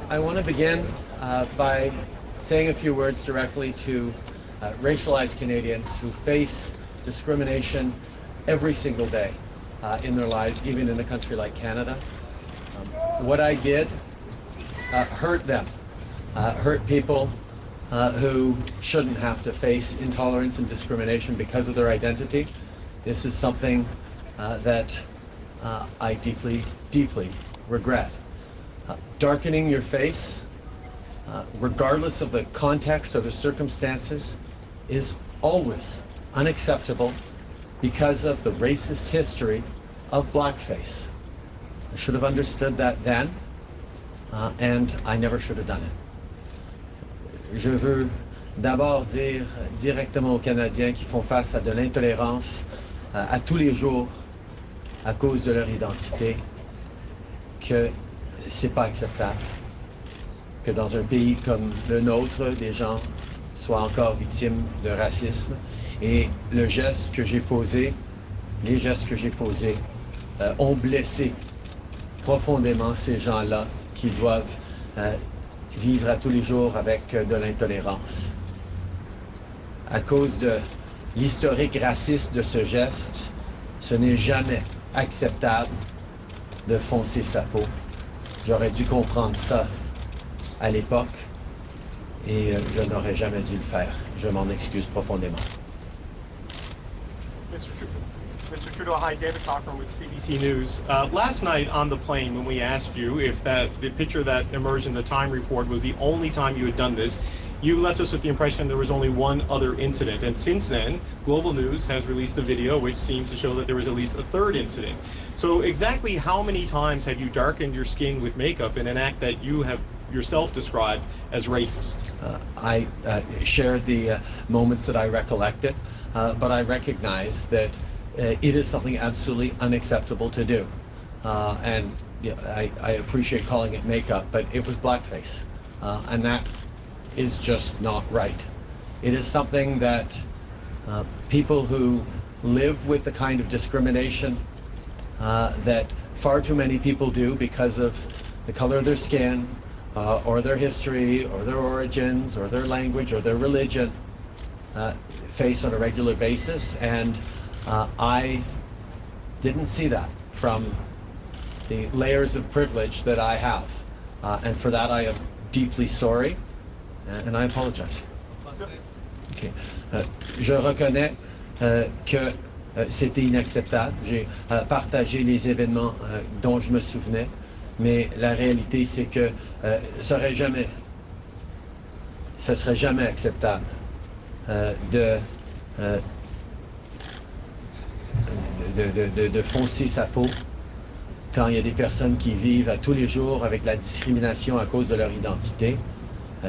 I want to begin by saying a few words directly to racialized Canadians who face discrimination every single day in their lives, even in a country like Canada. What I did hurt them, hurt people who shouldn't have to face intolerance and discrimination because of their identity. This is something that I deeply, deeply regret. Darkening your face, regardless of the context or the circumstances, is always unacceptable because of the racist history of blackface. I should have understood that then, and I never should have done it. Je veux d'abord dire directement aux Canadiens qui font face à de l'intolérance à tous les jours à cause de leur identité que c'est pas acceptable que dans un pays comme le nôtre, des gens soient encore victimes de racisme. Et le geste que j'ai posé, les gestes que j'ai posés ont blessé profondément ces gens-là qui doivent vivre à tous les jours avec de l'intolérance. À cause de l'historique raciste de ce geste, ce n'est jamais acceptable de foncer sa peau. J'aurais dû comprendre ça à l'époque et je n'aurais jamais dû le faire. Je m'en excuse profondément. Mr. Trudeau, hi, David Cochran with CBC News. Last night on the plane, when we asked you if the picture that emerged in the Time report was the only time you had done this, you left us with the impression there was only one other incident. And since then, Global News has released a video which seems to show that there was at least a third incident. So exactly how many times have you darkened your skin with makeup in an act that you have yourself described as racist? I shared the moments that I recollected, but I recognize that it is something absolutely unacceptable to do. And I appreciate calling it makeup, but it was blackface. And that is just not right. It is something that people who live with the kind of discrimination that far too many people do because of the color of their skin, or their history, or their origins, or their language, or their religion, face on a regular basis. And I didn't see that from the layers of privilege that I have. And for that I am deeply sorry, and I apologize. Okay. Je reconnais que c'était inacceptable. J'ai partagé les événements dont je me souvenais, mais la réalité c'est que ce serait jamais acceptable de foncer sa peau quand il y a des personnes qui vivent à tous les jours avec la discrimination à cause de leur identité.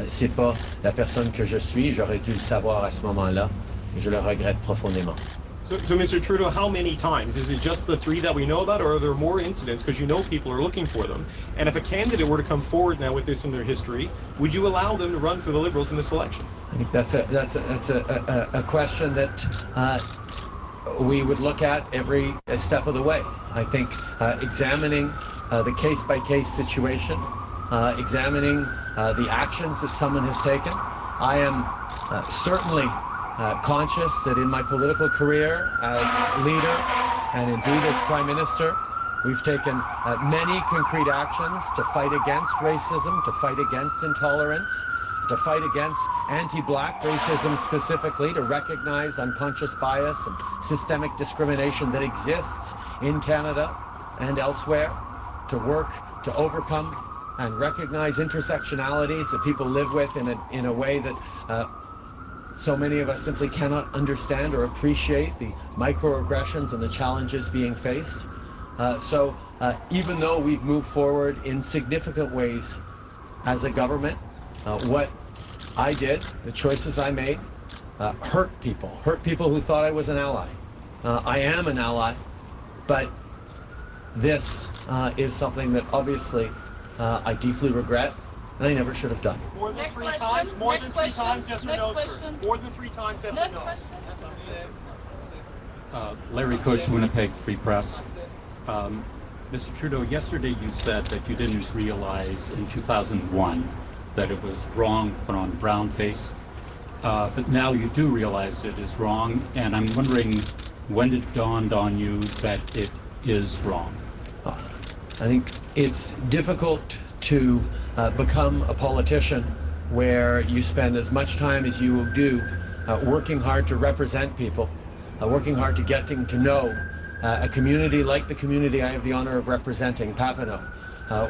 C'est pas la personne que je suis, j'aurais dû le savoir à ce moment-là, et je le regrette profondément. So Mr. Trudeau, how many times? Is it just the three that we know about, or are there more incidents? Because you know people are looking for them. And if a candidate were to come forward now with this in their history, would you allow them to run for the Liberals in this election? I think that's a question that we would look at every step of the way. I think examining the case-by-case situation, examining the actions that someone has taken. I am certainly conscious that in my political career as leader and indeed as Prime Minister, we've taken many concrete actions to fight against racism, to fight against intolerance, to fight against anti-black racism specifically, to recognize unconscious bias and systemic discrimination that exists in Canada and elsewhere, to work to overcome and recognize intersectionalities that people live with in a way that so many of us simply cannot understand or appreciate the microaggressions and the challenges being faced. So even though we've moved forward in significant ways as a government, what I did, the choices I made, hurt people who thought I was an ally. I am an ally, but this is something that obviously I deeply regret, and I never should have done. More than three times? More than three times, yes or no, sir? More than three times, yes or no? Larry Cush, Winnipeg Free Press. Mr. Trudeau, yesterday you said that you didn't realize in 2001 that it was wrong to put on brownface, but now you do realize it is wrong, and I'm wondering when it dawned on you that it is wrong. I think it's difficult to become a politician where you spend as much time as you will do working hard to represent people, working hard to getting to know a community like the community I have the honor of representing, Papineau,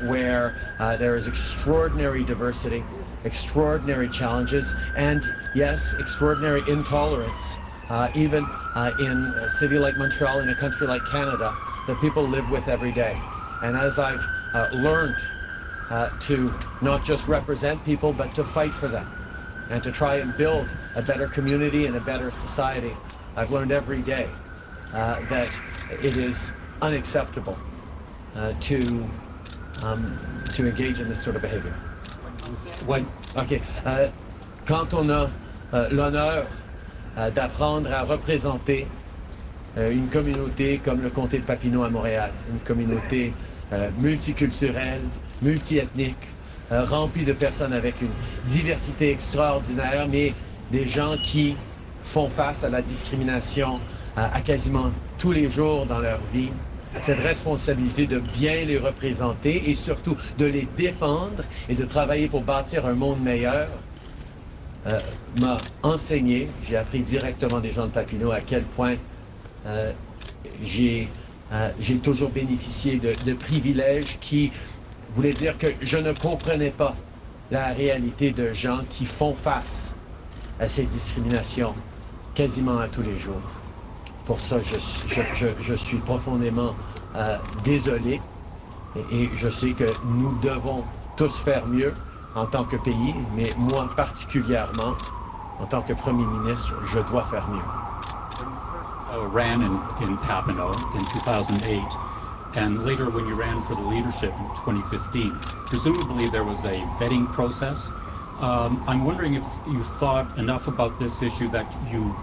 where there is extraordinary diversity, extraordinary challenges, and yes, extraordinary intolerance, even in a city like Montreal, in a country like Canada, that people live with every day. And as I've learned to not just represent people, but to fight for them, and to try and build a better community and a better society, I've learned every day that it is unacceptable to engage in this sort of behavior. Okay. Quand on a l'honneur d'apprendre à représenter une communauté comme le comté de Papineau à Montréal, une communauté multiculturelle, multiethnique, remplie de personnes avec une diversité extraordinaire, mais des gens qui font face à la discrimination à quasiment tous les jours dans leur vie. Cette responsabilité de bien les représenter et surtout de les défendre et de travailler pour bâtir un monde meilleur m'a enseigné, j'ai appris directement des gens de Papineau à quel point j'ai toujours bénéficié de privilèges qui voulaient dire que je ne comprenais pas la réalité de gens qui font face à ces discriminations quasiment à tous les jours. Pour ça, je suis profondément désolé et je sais que nous devons tous faire mieux en tant que pays, mais moi particulièrement, en tant que Premier ministre, je dois faire mieux. Ran in Papineau in 2008, and later when you ran for the leadership in 2015, presumably there was a vetting process. I'm wondering if you thought enough about this issue that you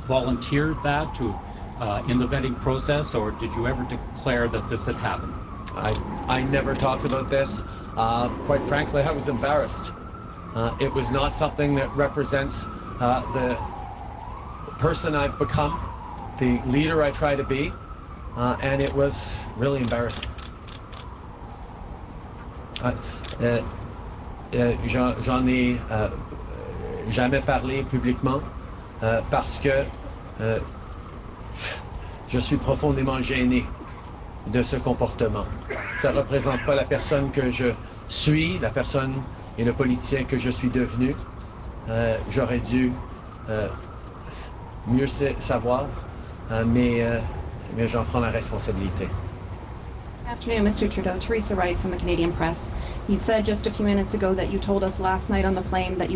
volunteered that to in the vetting process, or did you ever declare that this had happened? I never talked about this. Quite frankly, I was embarrassed. It was not something that represents the person I've become, the leader I try to be, and it was really embarrassing. J'en ai jamais parlé publiquement parce que je suis profondément gêné de ce comportement. Ça ne représente pas la personne que je suis, la personne et le politicien que je suis devenu. J'aurais dû mieux savoir, mais j'en prends la responsabilité. Good afternoon, Mr. Trudeau. Teresa Wright from the Canadian Press. You said just a few minutes ago that you told us last night on the plane that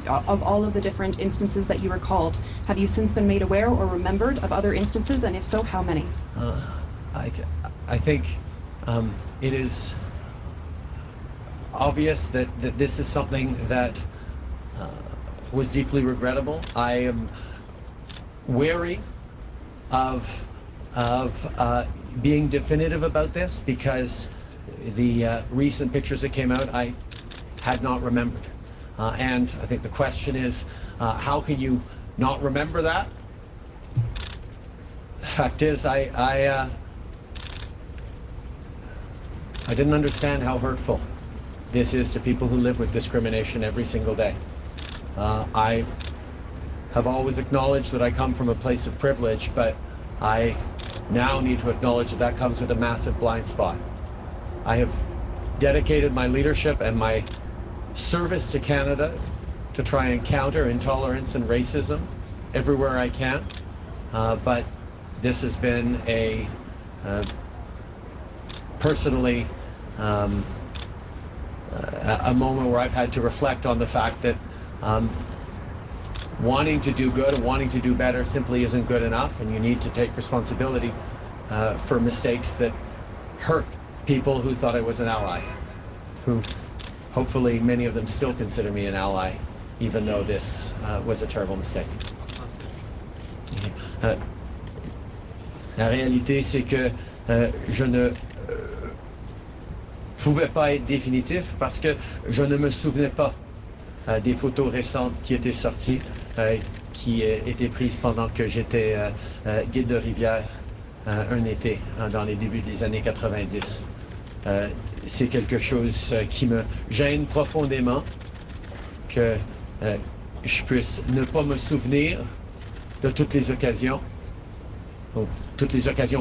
of all of the different instances that you recalled, have you since been made aware or remembered of other instances, and if so, how many? I think it is obvious that this is something that was deeply regrettable. I am wary of being definitive about this because the recent pictures that came out I had not remembered. And I think the question is, how can you not remember that? The fact is, I didn't understand how hurtful this is to people who live with discrimination every single day. I have always acknowledged that I come from a place of privilege, but I now need to acknowledge that that comes with a massive blind spot. I have dedicated my leadership and my service to Canada to try and counter intolerance and racism everywhere I can, but this has been a personally a moment where I've had to reflect on the fact that wanting to do good and wanting to do better simply isn't good enough, and you need to take responsibility for mistakes that hurt people who thought I was an ally, who hopefully many of them still consider me an ally, even though this was a terrible mistake. La réalité, c'est que je ne pouvait pas être définitif parce que je ne me souvenais pas des photos récentes qui étaient sorties, qui étaient prises pendant que j'étais guide de rivière un été, dans les débuts des années 90. C'est quelque chose qui me gêne profondément, que je puisse ne pas me souvenir de toutes les occasions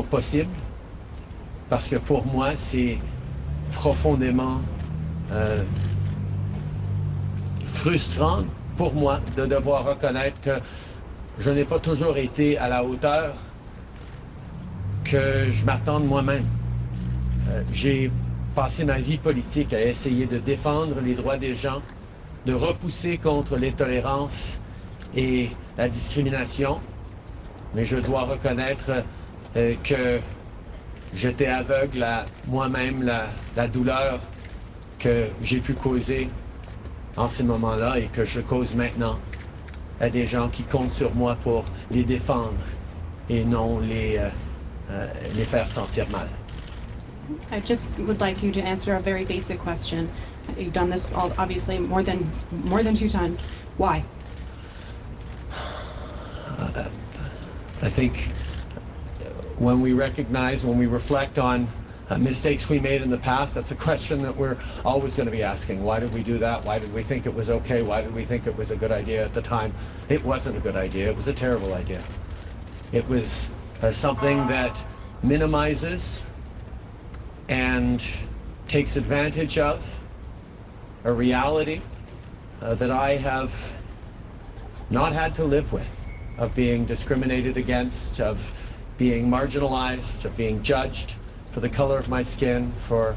possibles, parce que pour moi, c'est profondément frustrant pour moi de devoir reconnaître que je n'ai pas toujours été à la hauteur que je m'attends de moi-même. J'ai passé ma vie politique à essayer de défendre les droits des gens, de repousser contre l'intolérance et la discrimination, mais je dois reconnaître que j'étais aveugle à moi-même, la douleur que j'ai pu causer en ces moments-là et que je cause maintenant à des gens qui comptent sur moi pour les défendre et non les faire sentir mal. I just would like you to answer a very basic question. You've done this obviously more than 2 times. Why? I think when we reflect on mistakes we made in the past, that's a question that we're always going to be asking. Why did we do that? Why did we think it was okay? Why did we think it was a good idea at the time? It wasn't a good idea. It was a terrible idea. It was something that minimizes and takes advantage of a reality that I have not had to live with, of being discriminated against, of being marginalized, of being judged for the color of my skin, for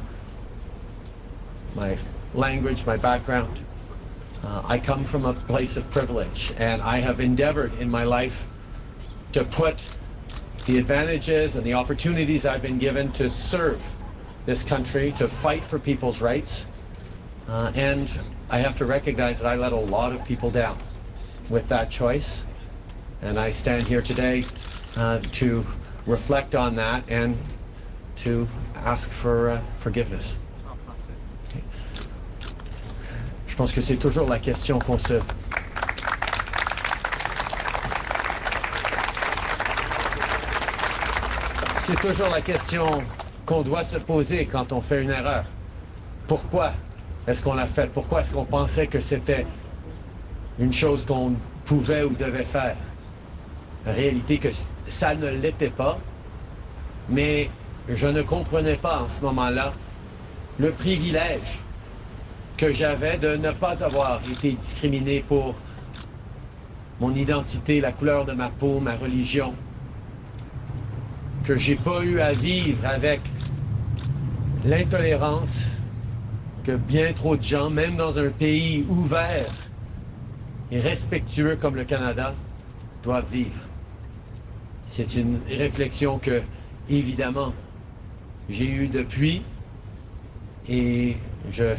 my language, my background. I come from a place of privilege, and I have endeavored in my life to put the advantages and the opportunities I've been given to serve this country, to fight for people's rights. And I have to recognize that I let a lot of people down with that choice. And I stand here today to reflect on that and to ask for forgiveness. Okay. Je pense que c'est toujours la question qu'on se... C'est toujours la question qu'on doit se poser quand on fait une erreur. Pourquoi est-ce qu'on l'a fait? Pourquoi est-ce qu'on pensait que c'était une chose qu'on pouvait ou devait faire? En réalité, que ça ne l'était pas, mais je ne comprenais pas en ce moment-là le privilège que j'avais de ne pas avoir été discriminé pour mon identité, la couleur de ma peau, ma religion, que j'ai pas eu à vivre avec l'intolérance que bien trop de gens, même dans un pays ouvert et respectueux comme le Canada, doivent vivre. C'est une réflexion que, évidemment, j'ai eue depuis, et je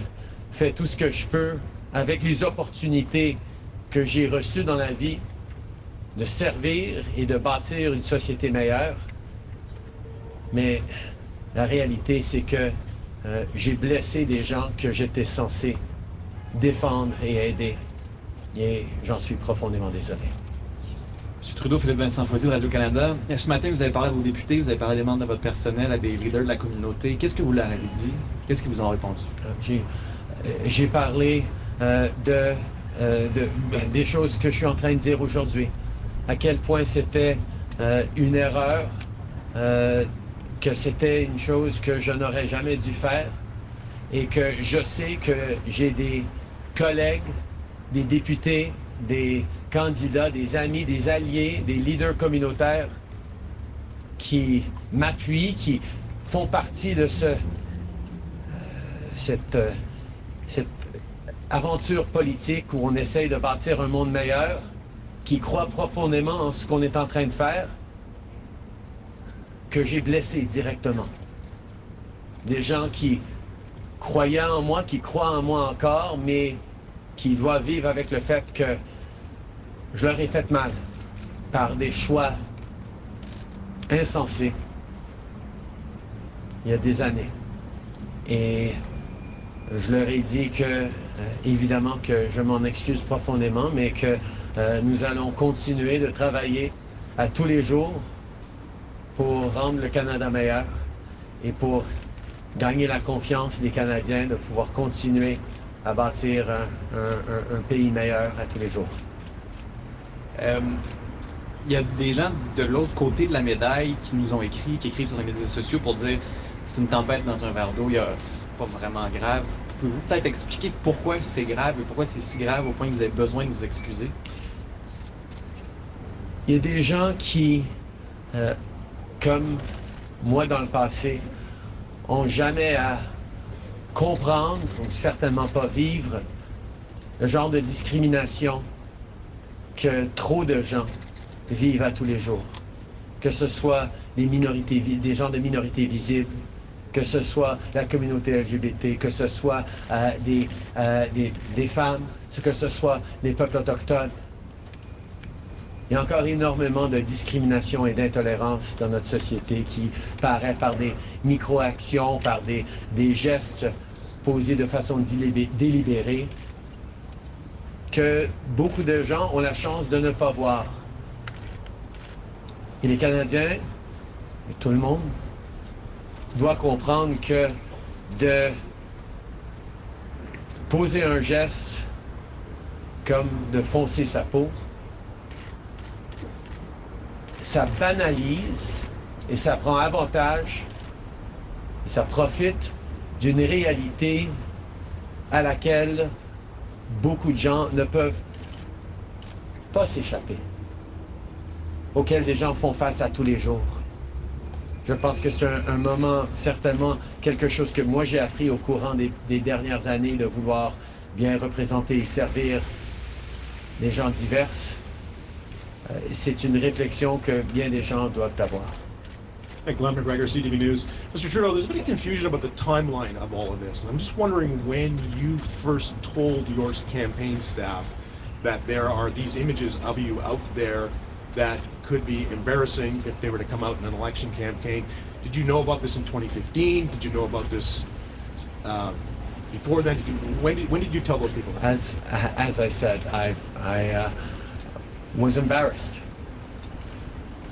fais tout ce que je peux avec les opportunités que j'ai reçues dans la vie de servir et de bâtir une société meilleure. Mais la réalité, c'est que j'ai blessé des gens que j'étais censé défendre et aider. Et j'en suis profondément désolé. M. Trudeau, Philippe Vincent Foisy de Radio-Canada. Ce matin, vous avez parlé à vos députés, vous avez parlé des membres de votre personnel, à des leaders de la communauté. Qu'est-ce que vous leur avez dit? Qu'est-ce qu'ils vous ont répondu? J'ai parlé des choses que je suis en train de dire aujourd'hui. À quel point c'était une erreur, que c'était une chose que je n'aurais jamais dû faire, et que je sais que j'ai des collègues, des députés, des candidats, des amis, des alliés, des leaders communautaires qui m'appuient, qui font partie de cette aventure politique où on essaye de bâtir un monde meilleur, qui croient profondément en ce qu'on est en train de faire, que j'ai blessé directement. Des gens qui croyaient en moi, qui croient en moi encore, mais qui doivent vivre avec le fait que je leur ai fait mal par des choix insensés. il y a des années. Et je leur ai dit que, évidemment, que je m'en excuse profondément, mais que nous allons continuer de travailler à tous les jours pour rendre le Canada meilleur et pour gagner la confiance des Canadiens, de pouvoir continuer à bâtir un pays meilleur à tous les jours. Il y a des gens de l'autre côté de la médaille qui nous ont écrit, qui écrivent sur les médias sociaux pour dire c'est une tempête dans un verre d'eau, c'est pas vraiment grave. Pouvez-vous peut-être expliquer pourquoi c'est grave et pourquoi c'est si grave au point que vous avez besoin de vous excuser? Il y a des gens qui, comme moi dans le passé, ont jamais à comprendre, ou certainement pas vivre, le genre de discrimination que trop de gens vivent à tous les jours. Que ce soit des gens de minorités visibles, que ce soit la communauté LGBT, que ce soit des femmes, que ce soit les peuples autochtones. Il y a encore énormément de discrimination et d'intolérance dans notre société qui paraît par des micro-actions, par des gestes posés de façon délibérée, que beaucoup de gens ont la chance de ne pas voir. Et les Canadiens, et tout le monde, doit comprendre que de poser un geste comme de foncer sa peau, ça banalise et ça prend avantage et ça profite d'une réalité à laquelle beaucoup de gens ne peuvent pas s'échapper, auquel les gens font face à tous les jours. Je pense que c'est un moment, certainement, quelque chose que moi j'ai appris au courant des dernières années, de vouloir bien représenter et servir des gens divers. C'est une réflexion que bien des gens doivent avoir. Hey, Glenn McGregor, CTV News. Mr. Trudeau, there's a bit of confusion about the timeline of all of this. And I'm just wondering when you first told your campaign staff that there are these images of you out there that could be embarrassing if they were to come out in an election campaign. Did you know about this in 2015? Did you know about this before then? When did you tell those people that? As I said, I was embarrassed,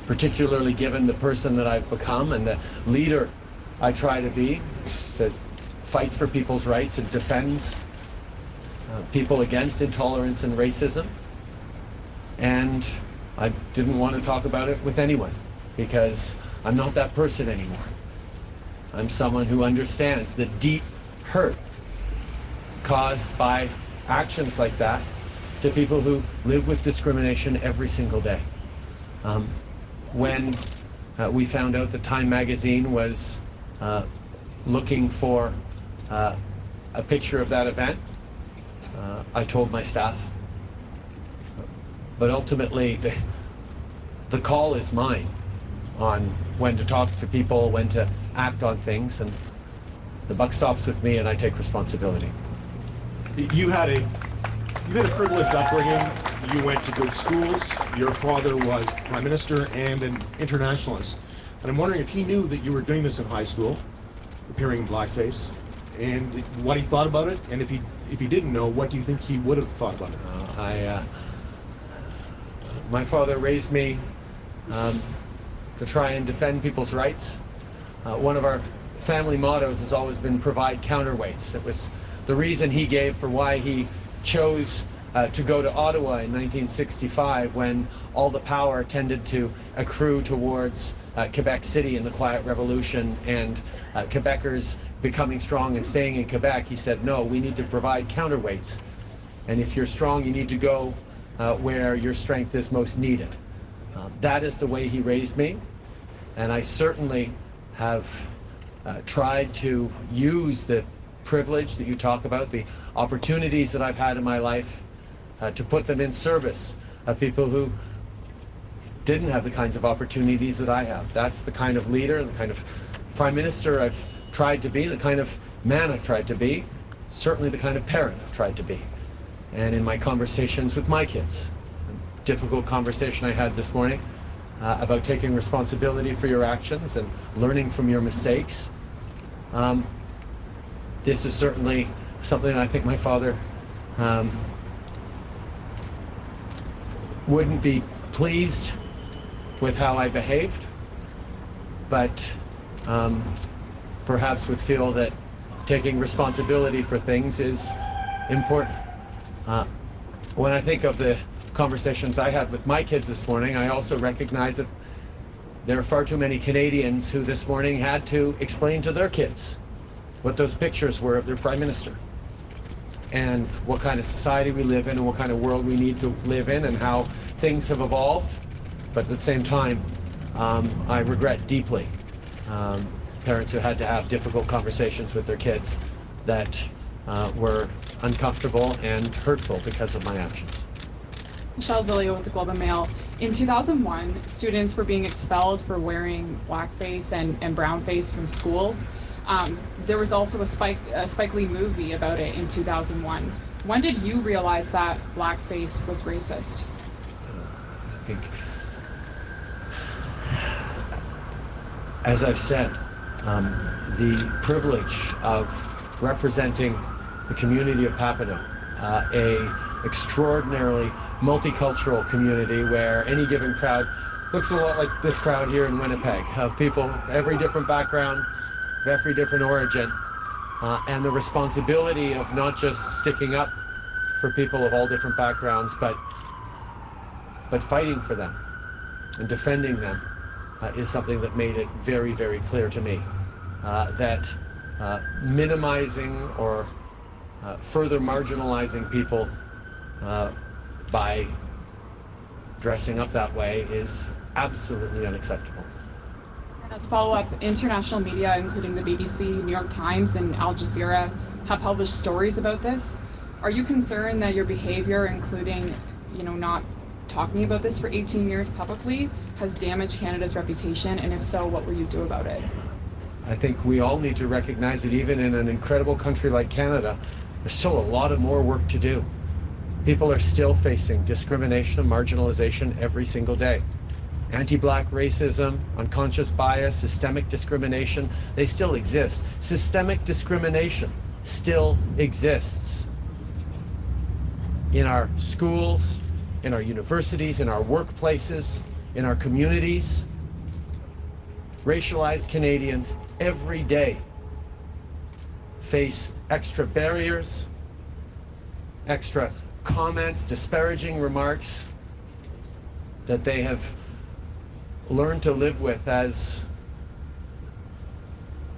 particularly given the person that I've become and the leader I try to be, that fights for people's rights and defends people against intolerance and racism. And I didn't want to talk about it with anyone because I'm not that person anymore. I'm someone who understands the deep hurt caused by actions like that to people who live with discrimination every single day. When we found out that Time magazine was looking for a picture of that event, I told my staff. But ultimately, the call is mine on when to talk to people, when to act on things, and the buck stops with me and I take responsibility. You had a privileged upbringing. You went to good schools. Your father was Prime Minister and an internationalist. And I'm wondering if he knew that you were doing this in high school, appearing in blackface, and what he thought about it. And if he didn't know, what do you think he would have thought about it? My father raised me to try and defend people's rights. One of our family mottos has always been provide counterweights. It was the reason he gave for why he chose to go to Ottawa in 1965 when all the power tended to accrue towards Quebec City in the Quiet Revolution and Quebecers becoming strong and staying in Quebec. He said, no, we need to provide counterweights. And if you're strong, you need to go where your strength is most needed. That is the way he raised me, and I certainly have tried to use the privilege that you talk about, the opportunities that I've had in my life, to put them in service of people who didn't have the kinds of opportunities that I have. That's the kind of leader, the kind of Prime Minister I've tried to be, the kind of man I've tried to be, certainly the kind of parent I've tried to be. And in my conversations with my kids, a difficult conversation I had this morning about taking responsibility for your actions and learning from your mistakes. This is certainly something I think my father wouldn't be pleased with how I behaved, but perhaps would feel that taking responsibility for things is important. When I think of the conversations I had with my kids this morning, I also recognize that there are far too many Canadians who this morning had to explain to their kids what those pictures were of their Prime Minister and what kind of society we live in and what kind of world we need to live in and how things have evolved. But at the same time, I regret deeply parents who had to have difficult conversations with their kids that were uncomfortable and hurtful because of my actions. Michelle Zilio with the Globe and Mail. In 2001, students were being expelled for wearing blackface and brownface from schools. There was also a Spike Lee movie about it in 2001. When did you realize that blackface was racist? I think, as I've said, the privilege of representing the community of Papineau, a extraordinarily multicultural community where any given crowd looks a lot like this crowd here in Winnipeg, of people of every different background, of every different origin, and the responsibility of not just sticking up for people of all different backgrounds, but fighting for them and defending them is something that made it very, very clear to me that minimizing or further marginalizing people by dressing up that way is absolutely unacceptable. And as a follow-up, international media, including the BBC, New York Times, and Al Jazeera, have published stories about this. Are you concerned that your behavior, including, not talking about this for 18 years publicly, has damaged Canada's reputation? And if so, what will you do about it? I think we all need to recognize that even in an incredible country like Canada, there's still a lot of more work to do. People are still facing discrimination and marginalization every single day. Anti-black racism, unconscious bias, systemic discrimination, they still exist. Systemic discrimination still exists in our schools, in our universities, in our workplaces, in our communities. Racialized Canadians every day face extra barriers, extra comments, disparaging remarks that they have learned to live with as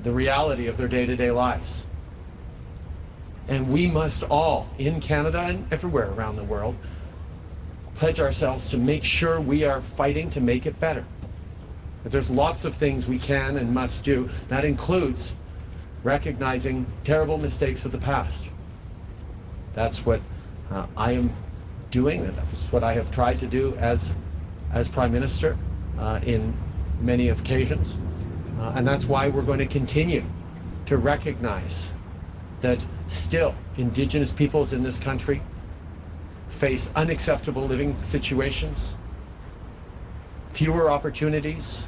the reality of their day-to-day lives. And we must all, in Canada and everywhere around the world, pledge ourselves to make sure we are fighting to make it better. That there's lots of things we can and must do. That includes recognizing terrible mistakes of the past. That's what I am doing, and that's what I have tried to do as Prime Minister in many occasions. And that's why we're going to continue to recognize that still Indigenous peoples in this country face unacceptable living situations, fewer opportunities.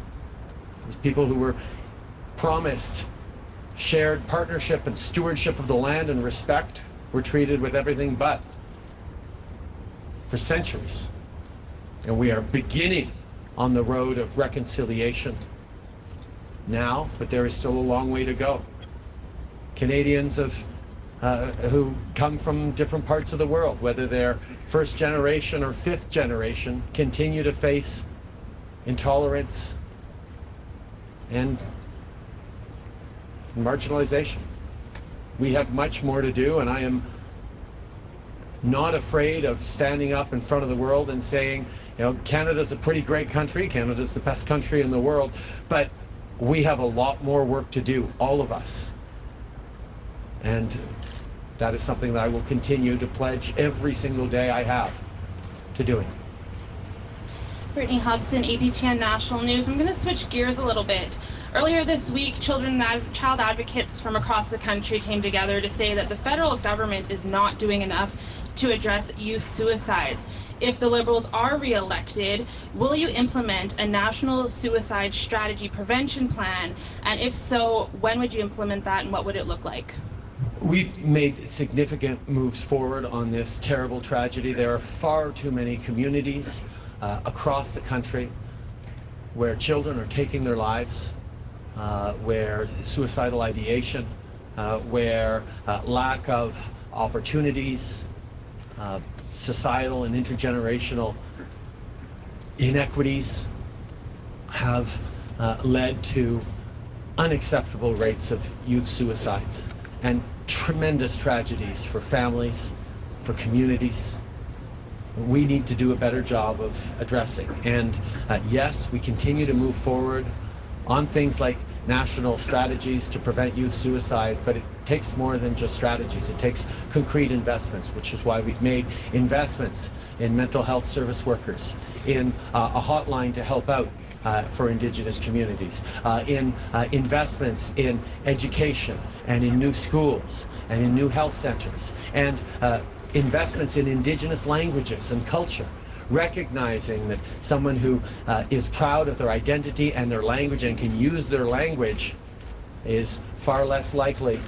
These people who were promised shared partnership and stewardship of the land and respect were treated with everything but for centuries. And we are beginning on the road of reconciliation now, but there is still a long way to go. Canadians who come from different parts of the world, whether they're first generation or fifth generation, continue to face intolerance and marginalization. We have much more to do, and I am not afraid of standing up in front of the world and saying, Canada's a pretty great country, Canada's the best country in the world, but we have a lot more work to do, all of us. And that is something that I will continue to pledge every single day I have to doing. Brittany Hobson, ABTN National News. I'm going to switch gears a little bit. Earlier this week, child advocates from across the country came together to say that the federal government is not doing enough to address youth suicides. If the Liberals are re-elected, will you implement a national suicide strategy prevention plan? And if so, when would you implement that and what would it look like? We've made significant moves forward on this terrible tragedy. There are far too many communities across the country where children are taking their lives, where suicidal ideation, where lack of opportunities, societal and intergenerational inequities have led to unacceptable rates of youth suicides and tremendous tragedies for families, for communities. We need to do a better job of addressing. And yes, we continue to move forward on things like national strategies to prevent youth suicide, but it takes more than just strategies. It takes concrete investments, which is why we've made investments in mental health service workers, in a hotline to help out for Indigenous communities, in investments in education and in new schools and in new health centers, and investments in Indigenous languages and culture, recognizing that someone who is proud of their identity and their language and can use their language is far less likely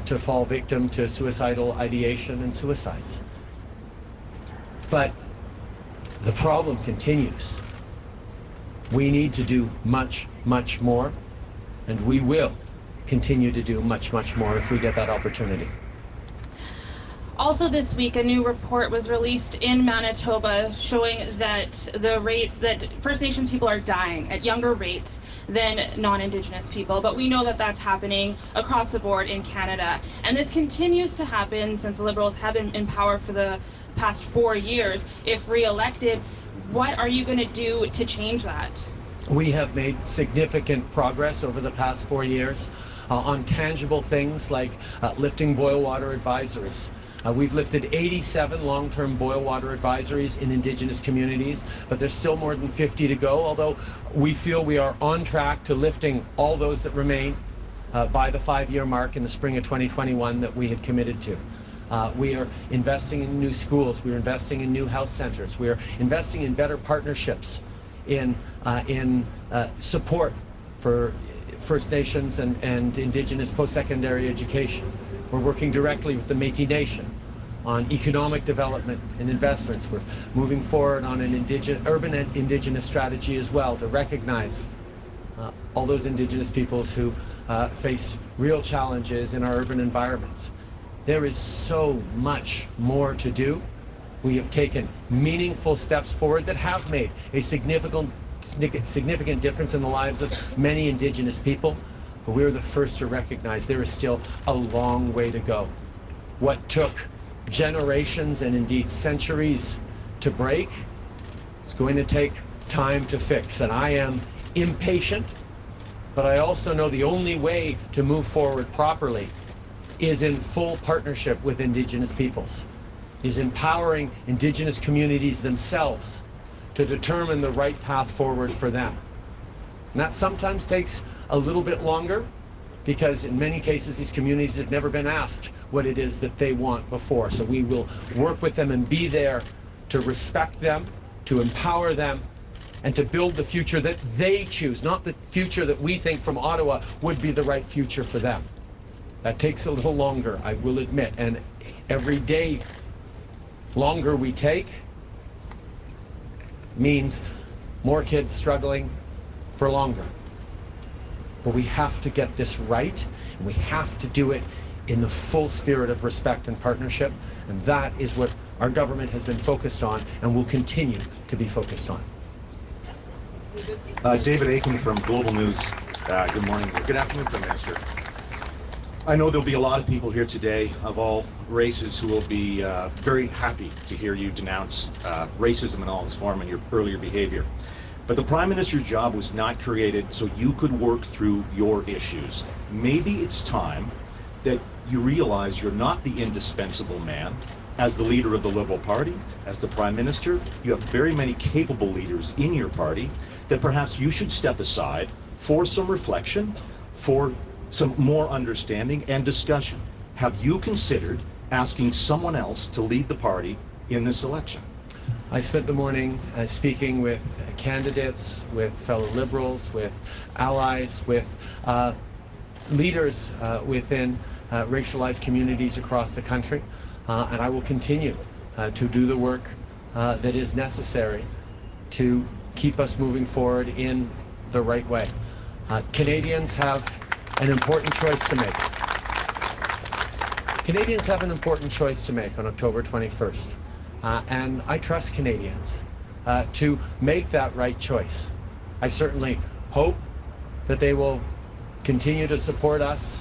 to fall victim to suicidal ideation and suicides. But the problem continues. We need to do much, much more, and we will continue to do much, much more if we get that opportunity. Also this week, a new report was released in Manitoba showing that that First Nations people are dying at younger rates than non-Indigenous people. But we know that that's happening across the board in Canada. And this continues to happen since the Liberals have been in power for the past 4 years. If re-elected, what are you going to do to change that? We have made significant progress over the past 4 years on tangible things like lifting boil water advisories. We've lifted 87 long-term boil water advisories in Indigenous communities, but there's still more than 50 to go, although we feel we are on track to lifting all those that remain by the 5-year mark in the spring of 2021 that we had committed to. We are investing in new schools, we're investing in new health centers, we're investing in better partnerships, in support for First Nations and Indigenous post-secondary education. We're working directly with the Métis Nation on economic development and investments. We're moving forward on an urban and Indigenous strategy as well to recognize all those Indigenous peoples who face real challenges in our urban environments. There is so much more to do. We have taken meaningful steps forward that have made a significant difference in the lives of many Indigenous people. But we are the first to recognize there is still a long way to go. What took generations and indeed centuries to break, it's going to take time to fix. And I am impatient, but I also know the only way to move forward properly is in full partnership with Indigenous peoples, is empowering Indigenous communities themselves to determine the right path forward for them. And that sometimes takes a little bit longer because in many cases these communities have never been asked what it is that they want before. So we will work with them and be there to respect them, to empower them, and to build the future that they choose, not the future that we think from Ottawa would be the right future for them. That takes a little longer, I will admit, and every day longer we take means more kids struggling for longer. But we have to get this right, and we have to do it in the full spirit of respect and partnership, and that is what our government has been focused on and will continue to be focused on. David Aiken from Global News. Good morning. Good afternoon, Prime Minister. I know there'll be a lot of people here today of all races who will be very happy to hear you denounce racism in all its form and your earlier behavior. But the Prime Minister's job was not created so you could work through your issues. Maybe it's time that you realize you're not the indispensable man. As the leader of the Liberal Party, as the Prime Minister, you have very many capable leaders in your party, that perhaps you should step aside for some reflection, for some more understanding and discussion. Have you considered asking someone else to lead the party in this election? I spent the morning speaking with candidates, with fellow Liberals, with allies, with leaders within racialized communities across the country, and I will continue to do the work that is necessary to keep us moving forward in the right way. Canadians have an important choice to make. Canadians have an important choice to make on October 21st. And I trust Canadians to make that right choice. I certainly hope that they will continue to support us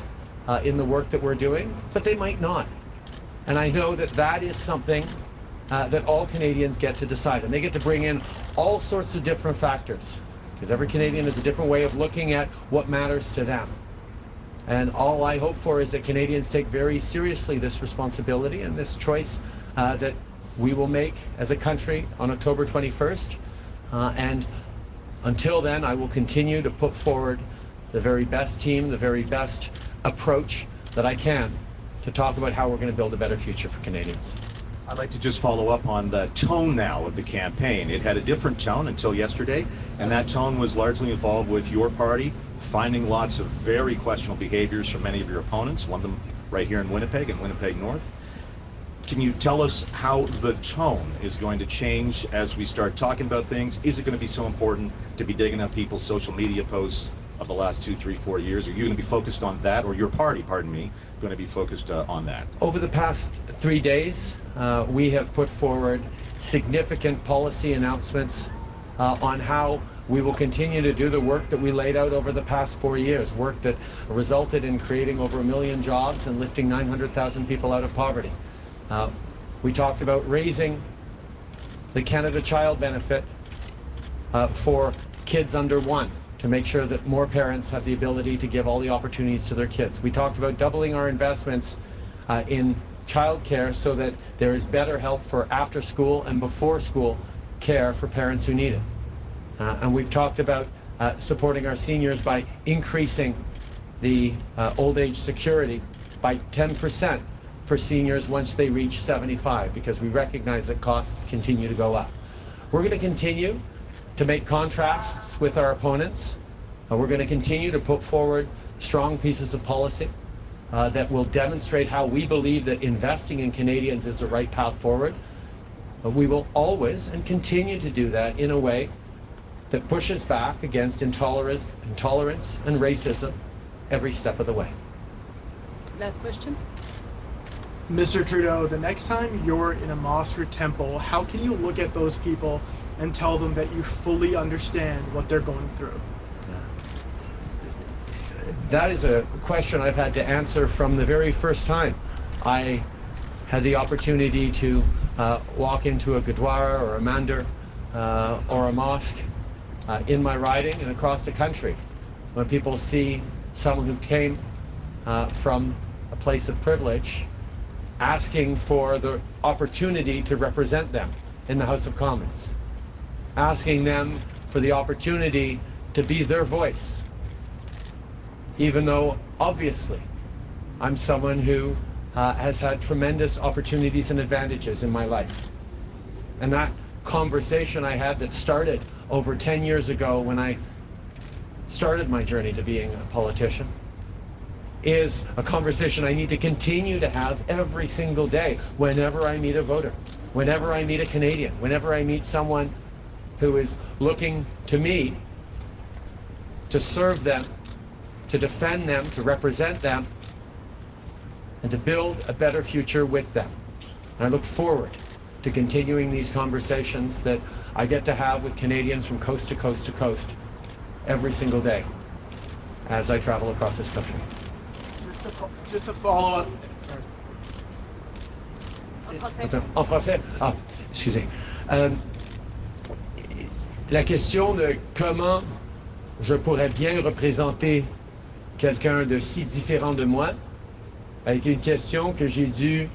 in the work that we're doing, but they might not. And I know that that is something that all Canadians get to decide. And they get to bring in all sorts of different factors, because every Canadian has a different way of looking at what matters to them. And all I hope for is that Canadians take very seriously this responsibility and this choice that we will make as a country on October 21st. And until then, I will continue to put forward the very best team, the very best approach that I can to talk about how we're going to build a better future for Canadians. I'd like to just follow up on the tone now of the campaign. It had a different tone until yesterday, and that tone was largely involved with your party finding lots of very questionable behaviors from many of your opponents, one of them right here in Winnipeg and Winnipeg North. Can you tell us how the tone is going to change as we start talking about things? Is it going to be so important to be digging up people's social media posts of the last 2, 3, 4 years? Are you going to be focused on that, or your party, pardon me, going to be focused on that? Over the past 3 days, we have put forward significant policy announcements on how we will continue to do the work that we laid out over the past 4 years, work that resulted in creating over 1 million jobs and lifting 900,000 people out of poverty. We talked about raising the Canada Child Benefit for kids under 1 to make sure that more parents have the ability to give all the opportunities to their kids. We talked about doubling our investments in childcare so that there is better help for after school and before school care for parents who need it. And we've talked about supporting our seniors by increasing the old age security by 10% for seniors once they reach 75, because we recognize that costs continue to go up. We're going to continue to make contrasts with our opponents. We're going to continue to put forward strong pieces of policy that will demonstrate how we believe that investing in Canadians is the right path forward. We will always and continue to do that in a way that pushes back against intolerance and racism every step of the way. Last question. Mr. Trudeau, the next time you're in a mosque or temple, how can you look at those people and tell them that you fully understand what they're going through? That is a question I've had to answer from the very first time I had the opportunity to walk into a gurdwara or a mandir or a mosque in my riding and across the country. When people see someone who came from a place of privilege asking for the opportunity to represent them in the House of Commons, asking them for the opportunity to be their voice, even though obviously I'm someone who has had tremendous opportunities and advantages in my life. And that conversation I had that started over 10 years ago when I started my journey to being a politician is a conversation I need to continue to have every single day whenever I meet a voter, whenever I meet a Canadian, whenever I meet someone who is looking to me to serve them, to defend them, to represent them, and to build a better future with them. And I look forward to continuing these conversations that I get to have with Canadians from coast to coast to coast every single day as I travel across this country. Just a follow-up. En français? Ah, excusez. La question de comment je pourrais bien représenter quelqu'un de si différent de moi est une question que j'ai dû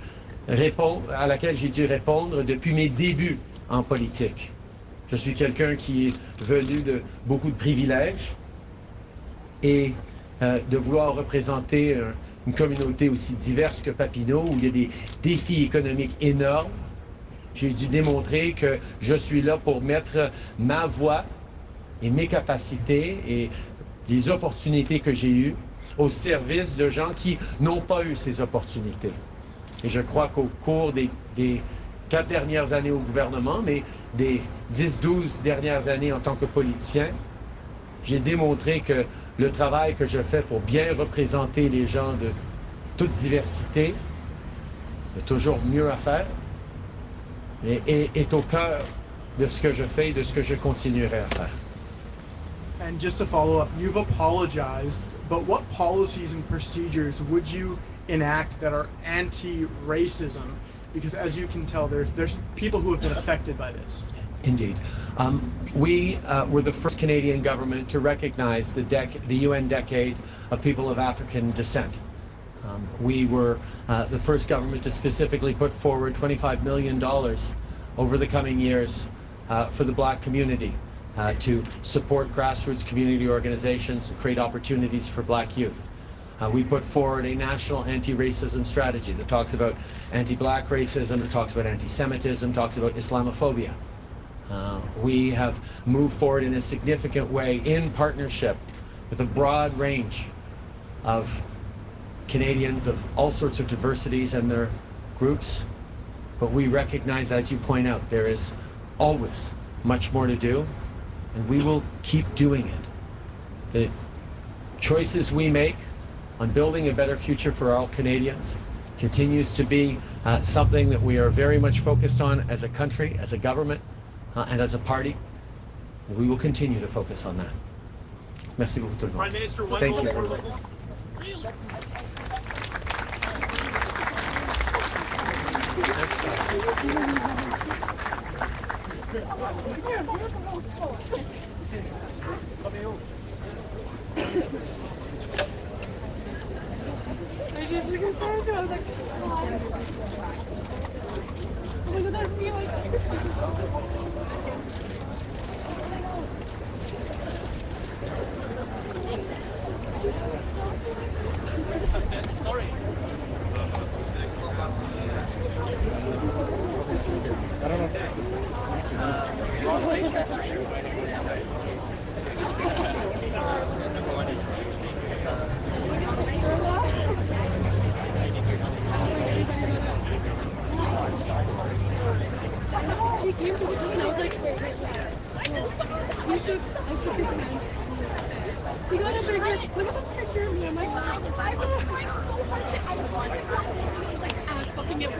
répondre, à laquelle j'ai dû répondre depuis mes débuts en politique. Je suis quelqu'un qui est venu de beaucoup de privilèges. et de vouloir représenter une communauté aussi diverse que Papineau, où il y a des défis économiques énormes. J'ai dû démontrer que je suis là pour mettre ma voix et mes capacités et les opportunités que j'ai eues au service de gens qui n'ont pas eu ces opportunités. Et je crois qu'au cours des 4 dernières années au gouvernement, mais des 10-12 dernières années en tant que politicien, j'ai démontré que le travail que je fais pour bien représenter les gens de toute diversité, il y a toujours mieux à faire, et est au cœur de ce que je fais et de ce que je continuerai à faire. And just to follow up, you've apologized, but what policies and procedures would you enact that are anti-racism? Because as you can tell, there's people who have been affected by this. Indeed. We were the first Canadian government to recognize the UN decade of people of African descent. We were the first government to specifically put forward $25 million over the coming years for the Black community to support grassroots community organizations to create opportunities for Black youth. We put forward a national anti-racism strategy that talks about anti-Black racism, it talks about anti-Semitism, talks about Islamophobia. We have moved forward in a significant way in partnership with a broad range of Canadians of all sorts of diversities and their groups. But we recognize, as you point out, there is always much more to do, and we will keep doing it. The choices we make on building a better future for all Canadians continues to be something that we are very much focused on as a country, as a government, and as a party. We will continue to focus on that. Merci beaucoup tout le monde. Prime Minister, one Thank you, more. everybody. He came to the and I was like, he shook his hand. He got a picture. Look at the picture of me. I'm like, I was trying so hard to, I saw this. He was like, I was fucking it.